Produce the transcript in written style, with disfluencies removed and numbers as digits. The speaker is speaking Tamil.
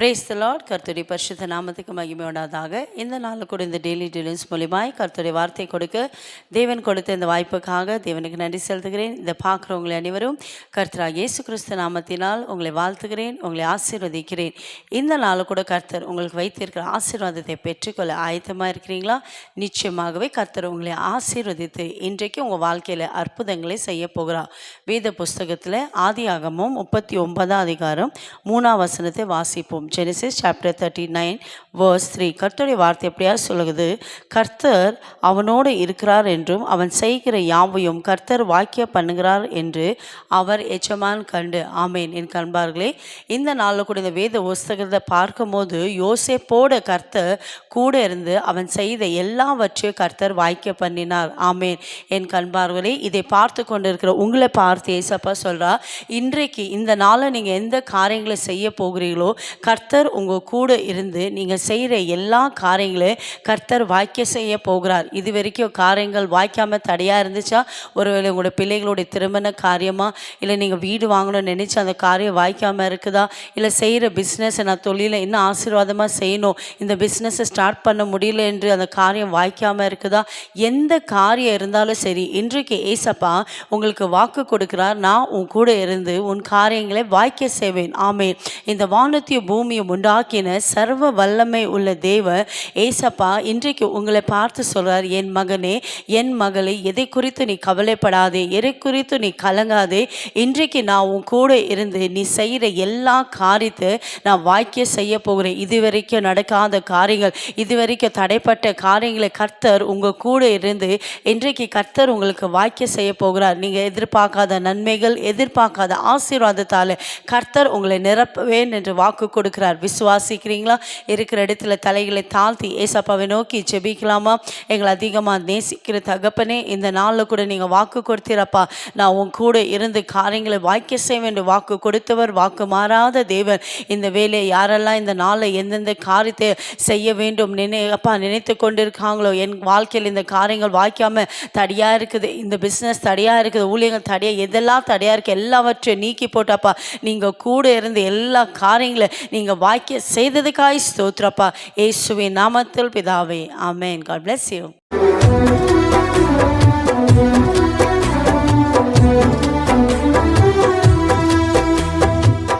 Praise the Lord. கர்த்தருடைய பரிசுத்த நாமத்துக்கு மகிமை உண்டாதாக. இந்த நாளில் கூட இந்த டெய்லி டீலிங்ஸ் மூலியமாய் கர்த்தருடைய வார்த்தை கொடுக்க தேவன் கொடுத்த இந்த வாய்ப்புக்காக தேவனுக்கு நன்றி செலுத்துகிறேன். இதை பார்க்குறவங்களை அனைவரும் கர்த்தராகிய இயேசு கிறிஸ்து நாமத்தினால் உங்களை வாழ்த்துகிறேன், உங்களை ஆசீர்வதிக்கிறேன். இந்த நாளில் கூட கர்த்தர் உங்களுக்கு வைத்திருக்கிற ஆசீர்வாதத்தை பெற்றுக்கொள்ள ஆயத்தமாக இருக்கிறீங்களா? நிச்சயமாகவே கர்த்தர் உங்களை ஆசீர்வதித்து இன்றைக்கு உங்கள் வாழ்க்கையில் அற்புதங்களை செய்ய போகிறார். வேத புஸ்தகத்தில் ஆதியாகமம் 39 அதிகாரம் 3 வசனத்தை வாசிப்போம். Genesis chapter 39 verse 3. கர்த்தருடைய வார்த்தை எப்படியா சொல்லுகிறது? கர்த்தர் அவனோடு இருக்கிறார் என்றும் அவன் செய்கிற யாவையும் கர்த்தர் வாக்கிய பண்ணுகிறார் என்று அவர் எஜமான் கண்டு. ஆமேன். என் கண்பார்களே, இந்த நாளில் கூட இந்த வேத புஸ்தகத்தை பார்க்கும்போது யோசேப்போட கர்த்தர் கூட இருந்து அவன் செய்த எல்லாவற்றையும் கர்த்தர் வாக்கிய பண்ணினார். ஆமேன். என் கண்பார்களே, இதை பார்த்து கொண்டு இருக்கிற உங்களை பார்த்து ஏசப்பா சொல்றா, இன்றைக்கு இந்த நாளை நீங்கள் எந்த காரியங்களை செய்ய போகிறீர்களோ கர்த்தர் உங்கள் கூட இருந்து நீங்கள் செய்கிற எல்லா காரியங்களையும் கர்த்தர் வாய்க்க செய்ய போகிறார். இது வரைக்கும் காரியங்கள் வாய்க்காமல் தடையாக இருந்துச்சா? ஒருவேளை உங்களோட பிள்ளைகளுடைய திருமண காரியமாக, இல்லை நீங்கள் வீடு வாங்கணும்னு நினச்சி அந்த காரியம் வாய்க்காமல் இருக்குதா? இல்லை செய்கிற பிஸ்னஸை நான் தொழிலை இன்னும் ஆசீர்வாதமாக செய்யணும், இந்த பிஸ்னஸை ஸ்டார்ட் பண்ண முடியல என்று அந்த காரியம் வாய்க்காமல் இருக்குதா? எந்த காரியம் இருந்தாலும் சரி, இன்றைக்கு ஏசப்பா உங்களுக்கு வாக்கு கொடுக்கிறார், நான் உன் கூட இருந்து உன் காரியங்களை வாய்க்க செய்வேன். ஆமேன். இந்த வானத்தையும் பூமியை உண்டாக்கின சர்வ வல்லமை உள்ள தேவ ஏசப்பா இன்றைக்கு உங்களை பார்த்து சொல்றார், என் மகனே, என் மகளே, எதை குறித்து நீ கவலைப்படாதே, எதை குறித்து நீ கலங்காதே. இன்றைக்கு நான் உன் கூட இருந்து நீ செய்கிற எல்லா காரியத்தை நான் வாய்க்க செய்ய போகிறேன். இதுவரைக்கும் நடக்காத காரியங்கள், இதுவரைக்கும் தடைப்பட்ட காரியங்களை கர்த்தர் உங்கள் கூட இருந்து இன்றைக்கு கர்த்தர் உங்களுக்கு வாய்க்க செய்ய போகிறார். நீங்கள் எதிர்பார்க்காத நன்மைகள், எதிர்பார்க்காத ஆசீர்வாதத்தால் கர்த்தர் உங்களை நிரப்புவேன் என்று வாக்கு கொடுக்கிறார். விசுவாசிக்கிறீங்களா? இருக்கிற இடத்துல தலைகளை தாழ்த்தி ஏசப்பாவை நோக்கி ஜெபிக்கலாமா? எங்களை அதிகமாக நேசிக்கிற தகப்பனே, இந்த நாளில் கூட நீங்கள் வாக்கு கொடுத்தீரப்பா, நான் உன் கூட இருந்து காரியங்களை வாய்க்க செய்வேன் என்று வாக்கு கொடுத்தவர், வாக்கு மாறாத தேவன். இந்த வேலையை யாரெல்லாம் இந்த நாளில் எந்தெந்த காரியத்தை செய்ய வேண்டும் நினைத்து கொண்டிருக்காங்களோ, என் வாழ்க்கையில் இந்த காரியங்கள் வாய்க்காம தடையாக இருக்குது, இந்த பிஸ்னஸ் தடையாக இருக்குது, ஊழியர்கள் தடையாக, எதெல்லாம் தடையாக இருக்குது எல்லாவற்றையும் நீக்கி போட்டாப்பா, நீங்கள் கூட இருந்து எல்லா காரியங்களை நீங்கள் வாய்க்க செய்ததுக்காய் ஸ்தோத்திரப்பா. இயேசுவின் நாமத்தில் பிதாவே. ஆமென். God bless you.